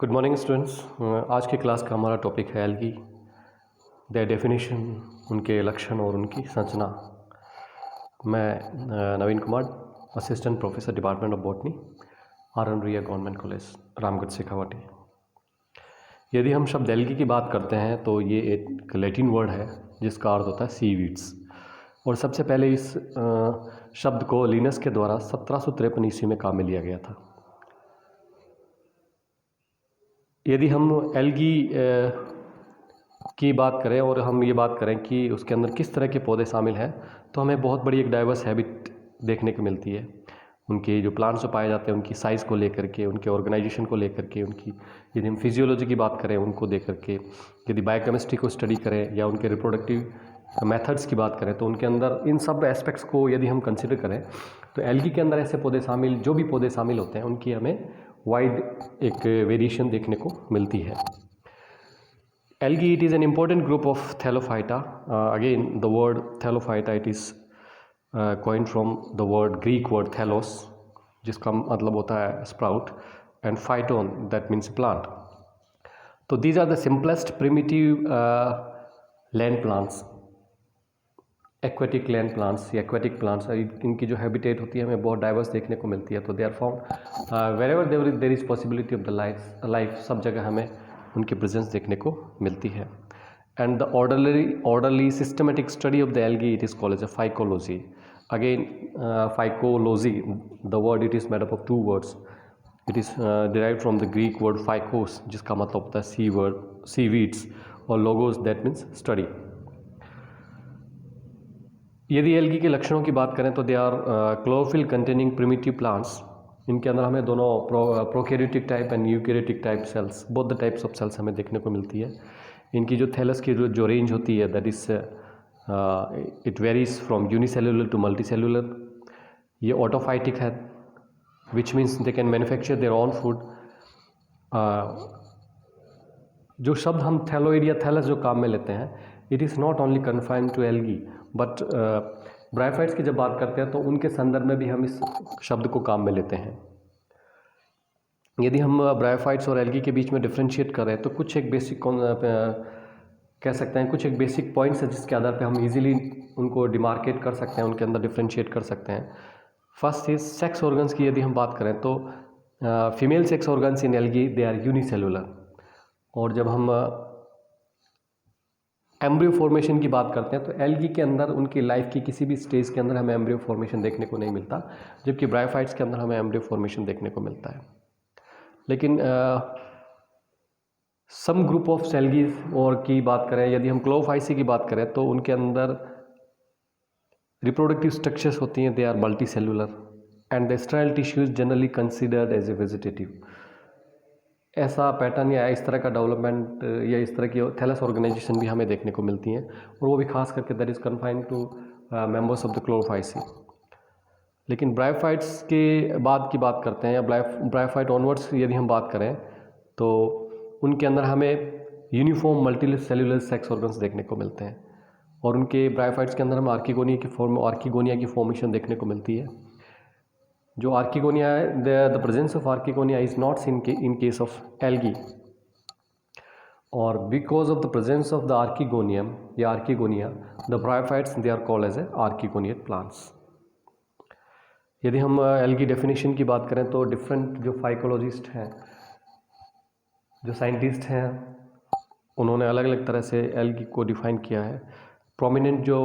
Good morning students. आज की class का हमारा टॉपिक है एल्गी, द डेफिनेशन, उनके लक्षण और उनकी संरचना। मैं Naveen Kumar, assistant professor department of botany, R N Ruia government college, Ramgarh Shekhawati. यदि हम शब्द एल्गी की बात करते हैं तो ये एक लैटिन वर्ड है जिसका अर्थ होता है सीवीड्स। और सबसे पहले इस शब्द को लिनस के द्वारा 1753 ईस्वी में काम में लिया गया था। यदि हम एल्गी की बात करें और हम ये बात करें कि उसके अंदर किस तरह के पौधे शामिल हैं, तो हमें बहुत बड़ी एक डाइवर्स हैबिट देखने को मिलती है। उनके जो प्लांट्स जो पाए जाते हैं उनकी साइज़ को लेकर के, उनके ऑर्गेनाइजेशन को लेकर के, उनकी यदि हम फिजियोलॉजी की बात करें उनको देख करके, यदि बायोकेमिस्ट्री को स्टडी करें या उनके रिप्रोडक्टिव मेथड्स की बात करें तो उनके अंदर इन सब एस्पेक्ट्स को यदि हम कंसिडर करें तो एल्गी के अंदर ऐसे पौधे शामिल, जो भी पौधे शामिल होते हैं उनकी हमें वाइड एक वेरिएशन देखने को मिलती है। Algae, it is an important group of Thallophyta. Again, the word Thallophyta, it is coined from the Greek word thallos, जिसका मतलब होता है sprout, and phyton, that means plant. तो these are the simplest primitive land plants, aquatic land plants या aquatic plants. इनकी जो habitat होती है हमें बहुत diverse देखने को मिलती है। तो they are found wherever there is possibility of the life, सब जगह हमें उनकी प्रेजेंस देखने को मिलती है। And the orderly systematic study of the algae it is called as a phycology. Again phycology, the word it is made up of two words. It is derived from the Greek word phykos, जिसका मतलब होता है seaweeds, और logos, that means study. यदि algae के लक्षणों की बात करें तो they are chlorophyll containing primitive plants. इनके अंदर हमें दोनों prokaryotic type and eukaryotic type sales, both the types of cells हमें देखने को मिलती है। इनकी जो थैलस की जो रेंज होती है that is it varies from unicellular to multicellular. ये ऑटोफाइटिक है, which means they can manufacture their own food. जो शब्द हम थैलोइड या थैलस जो काम में लेते हैं, it is not only confined to algae but bryophytes की जब बात करते हैं तो उनके संदर्भ में भी हम इस शब्द को काम में लेते हैं। यदि हम ब्रायोफाइट्स और एल्गी के बीच में डिफ्रेंशिएट करें तो कुछ एक बेसिक कह सकते हैं, कुछ एक बेसिक पॉइंट्स है जिसके आधार पे हम इजीली उनको डिमार्केट कर सकते हैं, उनके अंदर डिफ्रेंशिएट कर सकते हैं। फर्स्ट इज सेक्स ऑर्गन्स की यदि हम बात करें तो female sex organs in algae they are unicellular. और जब हम एम्ब्रियो फॉर्मेशन की बात करते हैं तो एल्गी के अंदर उनकी लाइफ की किसी भी स्टेज के अंदर हमें एम्ब्रियो फॉर्मेशन देखने को नहीं मिलता, जबकि ब्रायोफाइट्स के अंदर हमें एम्ब्रियो फॉर्मेशन देखने को मिलता है। लेकिन सम ग्रुप ऑफ सेल्गी और की बात करें, यदि हम क्लोरोफाइसी की बात करें तो उनके अंदर रिप्रोडक्टिव स्ट्रक्चर्स होती हैं, they are multicellular and the sterile tissues generally considered as a vegetative. ऐसा पैटर्न या इस तरह का डेवलपमेंट या इस तरह की थैलस ऑर्गेनाइजेशन भी हमें देखने को मिलती हैं, और वो भी खास करके that is confined to members of the Chlorophyceae. लेकिन ब्रायोफाइट्स के बाद की बात करते हैं या ब्रायोफाइट ऑनवर्ड्स यदि हम बात करें तो उनके अंदर हमें uniform multi cellular sex organs देखने को मिलते हैं, और उनके ब्रायोफाइट्स के अंदर हमें आर्किगोनिया की फॉर्मेशन देखने को मिलती है। जो आर्किगोनिया है, the presence of archegonia is not seen in case of algae, और because of the presence of the archegonium या archegonia, the bryophytes they are called as a archegoniate plants. यदि हम एल्गी डेफिनेशन की बात करें तो different जो फाइकोलॉजिस्ट हैं, जो साइंटिस्ट हैं, उन्होंने अलग अलग तरह से एल्गी को डिफाइन किया है। प्रोमिनेंट जो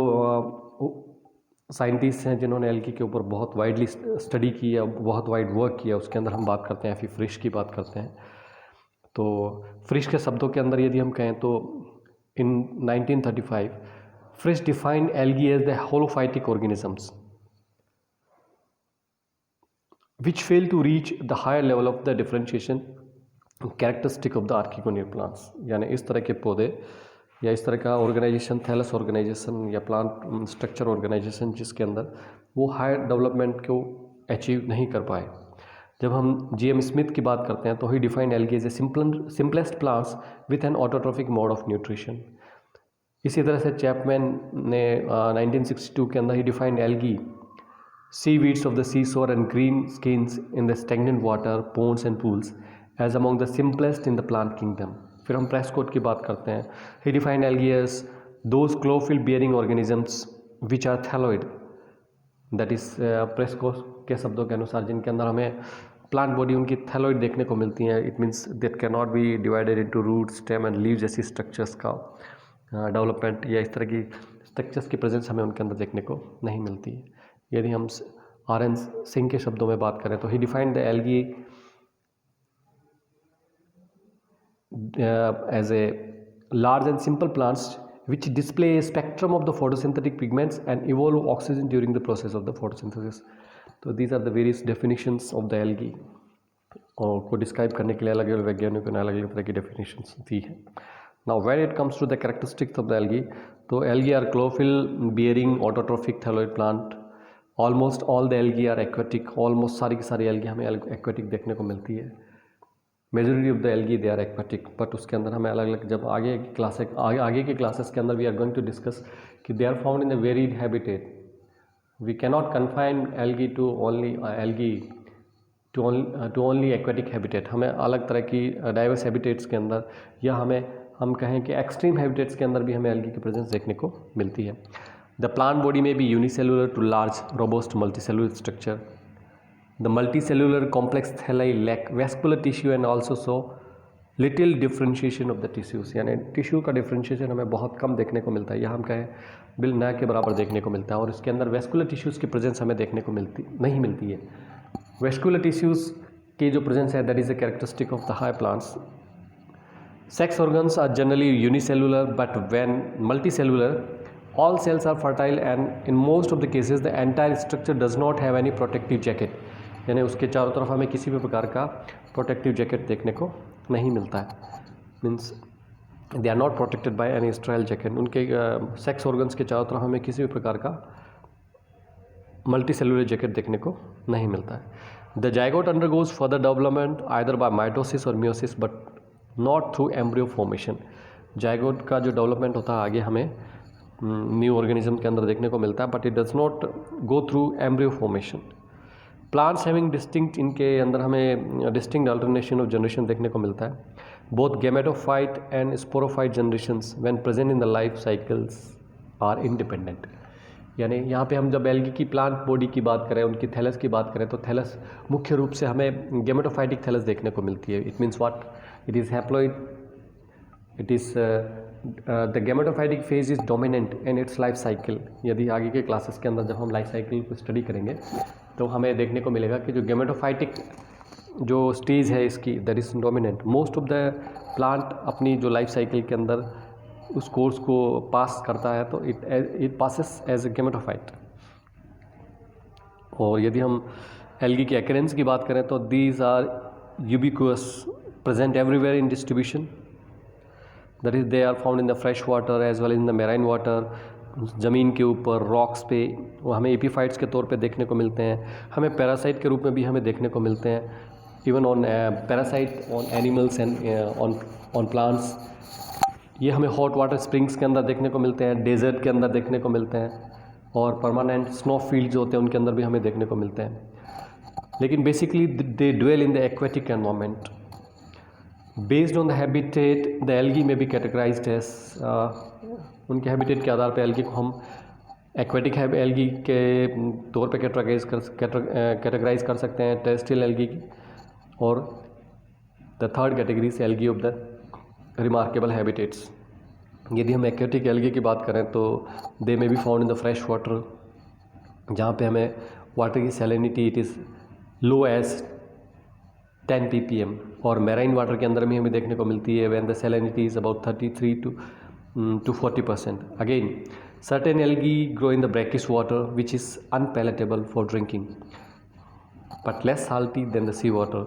साइंटिस्ट हैं जिन्होंने एल्गी के ऊपर बहुत वाइडली स्टडी किया, बहुत वाइड वर्क किया, उसके अंदर हम बात करते हैं फिर फ्रिश की बात करते हैं। तो फ्रिश के शब्दों के अंदर यदि हम कहें तो in 1935 Fritsch defined algae as the holophytic organisms which fail to reach the higher level of the differentiation characteristic of the archegonial plants। यानी इस तरह के पौधे या इस तरह का ऑर्गेनाइजेशन, थैलस ऑर्गेनाइजेशन या प्लांट स्ट्रक्चर ऑर्गेनाइजेशन, जिसके अंदर वो हायर डेवलपमेंट को अचीव नहीं कर पाए। जब हम GM स्मिथ की बात करते हैं तो he defined algae as a simplest plants with an autotrophic mode of nutrition. इसी तरह से चैपमैन ने 1962 के अंदर he defined algae seaweeds of the seashore and green skins in the stagnant water, ponds and pools as among the simplest in the plant kingdom. फिर हम Prescott की बात करते हैं। He defined algae as those chlorophyll bearing organisms which are thalloid, that is Prescott के शब्दों के अनुसार जिनके अंदर हमें प्लांट बॉडी उनकी थैलोइड देखने को मिलती हैं। It means that can not be divided into root, stem and leave जैसी स्ट्रक्चर्स का डेवलपमेंट या इस तरह की स्ट्रक्चर्स की प्रेजेंस हमें उनके अंदर देखने को नहीं मिलती है। यदि हम RN सिंह के शब्दों में बात करें तो he defined the algae as a large and simple plants which display a spectrum of the photosynthetic pigments and evolve oxygen during the process of the photosynthesis. तो these are the various definitions of the algae, और को describe करने के लिए अलग अलग वैज्ञानिकों ने अलग अलग तरह की डेफिनेशंस दी है। Now when it comes to the characteristics of the algae, तो algae are chlorophyll bearing autotrophic thalloid plant. Almost all the algae are aquatic, almost सारी की सारी एल्गी हमें एक्वेटिक देखने को मिलती है। Majority of the algae they are aquatic, but उसके अंदर हमें अलग अलग, जब आगे की क्लासेस के अंदर we are going to discuss कि they are found in the varied habitat. We cannot confine algae to only aquatic habitat. हमें अलग तरह की डाइवर्स हैबिटेट्स के अंदर, या हम कहें कि एक्सट्रीम हैबिटेट्स के अंदर भी हमें एल्गी की प्रेजेंस देखने को मिलती है। The plant body may be unicellular to large robust multicellular structure. The multicellular complex thalli lack vascular tissue and also show little differentiation of the tissues, यानी टिश्यू का डिफ्रेंशिएशन हमें बहुत कम देखने को मिलता है, या हम कहें बिल न के बराबर देखने को मिलता है। और इसके अंदर वेस्कुलर टिश्यूज़ की प्रेजेंस हमें देखने को नहीं मिलती है। वेस्कुलर टिश्यूज़ की जो प्रेजेंस है that is a characteristic of the high plants. Sex organs are generally unicellular, but when multicellular all cells are fertile and in most of the cases the entire structure does not have any protective jacket, यानी उसके चारों तरफ हमें किसी भी प्रकार का protective jacket देखने को नहीं मिलता है। Means they are not protected by any sterile jacket. उनके सेक्स ऑर्गन्स के चारों तरफ हमें किसी भी प्रकार का मल्टी सेलुलर जैकेट देखने को नहीं मिलता है। The zygote undergoes further development either by mitosis or meiosis but not through embryo formation. Zygote का जो डेवलपमेंट होता है आगे हमें न्यू ऑर्गेनिज्म के अंदर देखने को मिलता है, but it does not go through embryo formation. Plants having distinct, इनके अंदर हमें डिस्टिंक्ट अल्टरनेशन ऑफ जनरेशन देखने को मिलता है। Both gametophyte and sporophyte generations when present in the life cycles are independent, यानी यहाँ पे हम जब एल्गी की प्लांट बॉडी की बात करें, उनकी थैलस की बात करें, तो थैलस मुख्य रूप से हमें गेमेटोफाइटिक थैलस देखने को मिलती है। It means what, it is haploid, it is the gametophytic phase is dominant in its life cycle. यदि आगे के क्लासेस के अंदर जब हम लाइफ साइकिल को स्टडी करेंगे तो हमें देखने को मिलेगा कि जो गेमेटोफाइटिक जो स्टेज है इसकी, that is dominant. Most of the plant अपनी जो लाइफ साइकिल के अंदर उस कोर्स को पास करता है, तो it passes as a gametophyte. और यदि हम एल्गी की एक्रेंस की बात करें तो these are ubiquitous, present everywhere in distribution, that is they are found in the fresh water as well in the marine water. ज़मीन के ऊपर, रॉक्स पे वो हमें एपीफाइट्स के तौर पे देखने को मिलते हैं। हमें पैरासाइट के रूप में भी हमें देखने को मिलते हैं, even on parasite on animals and on plants. ये हमें हॉट वाटर स्प्रिंग्स के अंदर देखने को मिलते हैं, डेजर्ट के अंदर देखने को मिलते हैं, और परमानेंट स्नो फील्ड जो होते हैं उनके अंदर भी हमें देखने को मिलते हैं। लेकिन basically they dwell in the aquatic environment. Based on the habitat the algae may be categorized as, उनके हैबिटेट के आधार पर एल्गी को हम एक्वेटिक एल्गी के तौर पे कैटेगराइज कर सकते हैं, टेरेस्ट्रियल एल्गी की। और द थर्ड कैटेगरी से algae of the remarkable habitats. यदि हम एक्वेटिक एल्गी की बात करें तो they may be found in the fresh water, जहाँ पे हमें वाटर की salinity it is low as 10 ppm, और मैराइन वाटर के अंदर भी हमें देखने को मिलती है when the salinity is about 33 to 40%. Again, certain algae grow in the brackish water which is unpalatable for drinking but less salty than the sea water.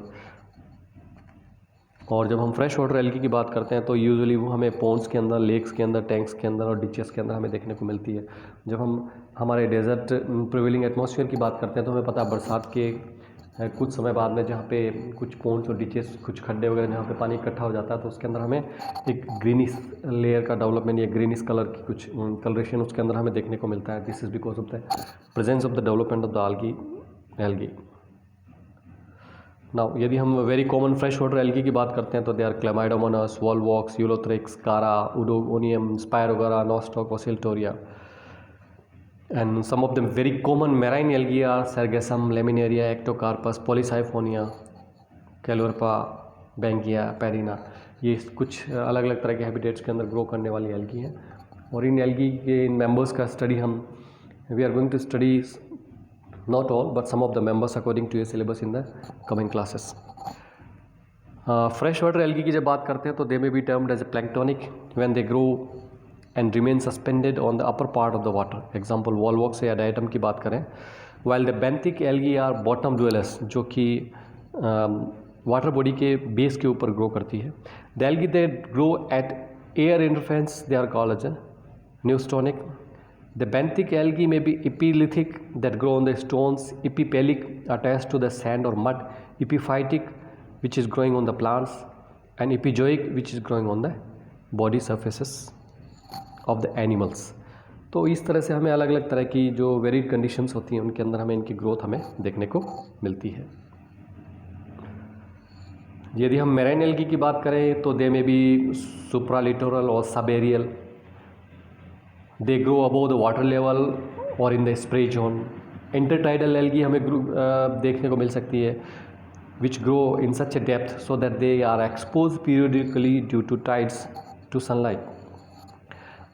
और जब हम फ्रेश वाटर एल्गी की बात करते हैं तो यूजुअली वो हमें पॉन्ड्स के अंदर, लेक्स के अंदर, टैंक्स के अंदर और डिचेस के अंदर हमें देखने को मिलती है। जब हम हमारे डेजर्ट प्रिवेलिंग एटमॉस्फेयर की बात करते हैं तो हमें पता है बरसात के कुछ समय बाद में जहाँ पे कुछ पॉन्ड्स और डिचेस, कुछ खड्डे वगैरह जहाँ पे पानी इकट्ठा हो जाता है, तो उसके अंदर हमें एक ग्रीनिश लेयर का डेवलपमेंट या ग्रीनिश कलर की कुछ कलरेशन उसके अंदर हमें देखने को मिलता है। This is because of the presence of the development of the algae. Now यदि हम very common fresh water algae की बात करते हैं तो they are Chlamydomonas, Volvox, Ulothrix, Chara, Oedogonium, Spirogyra, Nostoc, Oscillatoria. And some of them very common marine algae are Sargassum, Laminaria, Ectocarpus, Polysiphonia, Calorpa, Bankia, Parina. ये कुछ अलग अलग तरह के हैबिटेट्स के अंदर ग्रो करने वाली एल्गी हैं. और इन एल्गी के इन मेंबर्स का स्टडी हम we are going to study not all but some of the members according to your syllabus in the coming classes. Fresh water algae की जब बात करते हैं तो they may be termed as a planktonic when they grow and remain suspended on the upper part of the water. Example Volvox या diatom की बात करें. while the benthic algae are bottom dwellers जो कि वाटर बॉडी के base के ऊपर grow करती है. the algae that grow at air interface they are called as a neustonic. The benthic algae may be epilithic that grow on the stones, epipelic attached to the sand or mud, epiphytic which is growing on the plants, and epizoic which is growing on the body surfaces of the animals. तो इस तरह से हमें अलग अलग तरह की जो वेरिड कंडीशंस होती हैं उनके अंदर हमें इनकी ग्रोथ हमें देखने को मिलती है. यदि हम मेराइन एल्गी की बात करें तो दे में भी सुप्रालिटोरल और सबेरियल. They grow above the water level or in the spray zone. Intertidal algae हमें देखने को मिल सकती है which grow in such a depth so that they are exposed periodically due to tides to sunlight.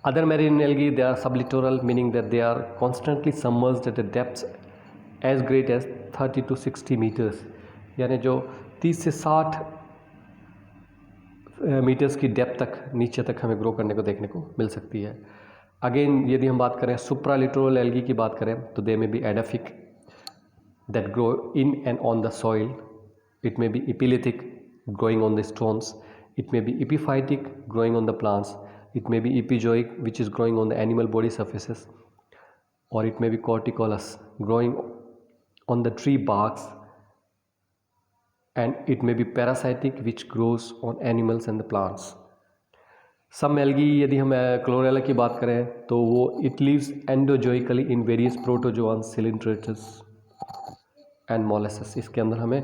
Other marine algae they are sublittoral meaning that they are constantly submerged at a depth as great as 30 to 60 meters. यानी जो 30 से 60 metres की depth तक नीचे तक हमें grow करने को देखने को मिल सकती है. अगेन यदि हम बात करें सुप्रालिटोरल एल्गी की बात करें तो they may be edaphic that grow in and on the soil. It may be epilithic growing on the stones. It may be epiphytic growing on the plants. It may be epizoic which is growing on the animal body surfaces. और it may be corticolous growing on the tree barks. And it may be parasitic which grows on animals and the plants. Some algae यदि हम Chlorella की बात करें तो वो it lives endozoically in various protozoan, coelenterates and molluscs. इसके अंदर हमें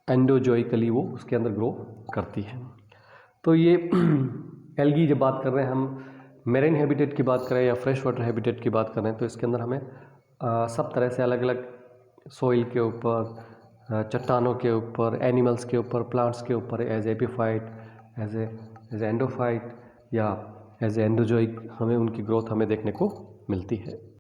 एंडोजोइकली वो उसके अंदर ग्रो करती है. तो ये एल्गी जब बात कर रहे हैं हम मेरीन हैबिटेट की बात करें या फ्रेश वाटर हैबिटेट की बात करें तो इसके अंदर हमें सब तरह से अलग अलग सोइल के ऊपर, चट्टानों के ऊपर, एनिमल्स के ऊपर, प्लांट्स के ऊपर एज एपिफाइट, एज एंडोफाइट या एज एंडोजोइक हमें उनकी ग्रोथ हमें देखने को मिलती है.